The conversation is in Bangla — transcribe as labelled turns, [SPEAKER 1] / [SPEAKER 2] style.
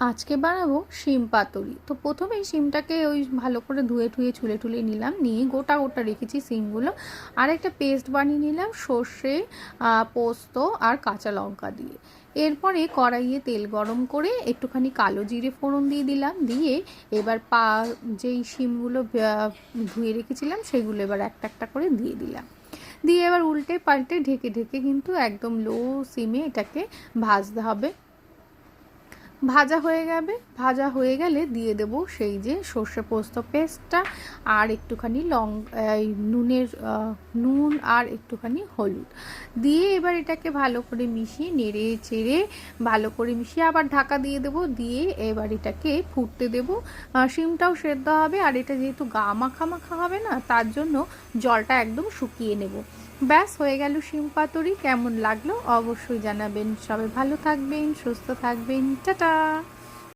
[SPEAKER 1] আজকে বানাবো শিম পাতুরি। তো প্রথমেই শিমটাকে ওই ভালো করে ধুয়ে ছুলে টুলে নিলাম, নিয়ে গোটা গোটা রেখেছি শিমগুলো। আর একটা পেস্ট বানিয়ে নিলাম সর্ষে, পোস্ত আর কাঁচা লঙ্কা দিয়ে। এরপরে কড়াইয়ে তেল গরম করে একটুখানি কালো জিরে ফোড়ন দিয়ে দিলাম, দিয়ে এবার যেই শিমগুলো ধুয়ে রেখেছিলাম সেগুলো এবার একটা একটা করে দিয়ে দিলাম, দিয়ে এবার উল্টে পাল্টে ঢেকে ঢেকে কিন্তু একদম লো সিমে এটাকে ভাজতে হবে। ভাজা হয়ে গেলে দিয়ে দেব সেই যে সর্ষে পোস্ত পেস্টটা, আর একটুখানি নুন আর একটুখানি হলুদ দিয়ে এবার এটাকে ভালো করে মিশিয়ে নেড়ে চেড়ে ভালো করে মিশিয়ে আবার ঢাকা দিয়ে দেব, দিয়ে এবার এটাকে ফুটতে দেব। শিমটাও সেদ্ধ হবে, আর এটা যেহেতু গা মাখা মাখা হবে না, তার জন্য জলটা একদম শুকিয়ে নেব। ব্যাস হয়ে গেল শিম পাতুরি। কেমন লাগলো অবশ্যই জানাবেন। সবাই ভালো থাকবেন, সুস্থ থাকবেন, টাটা।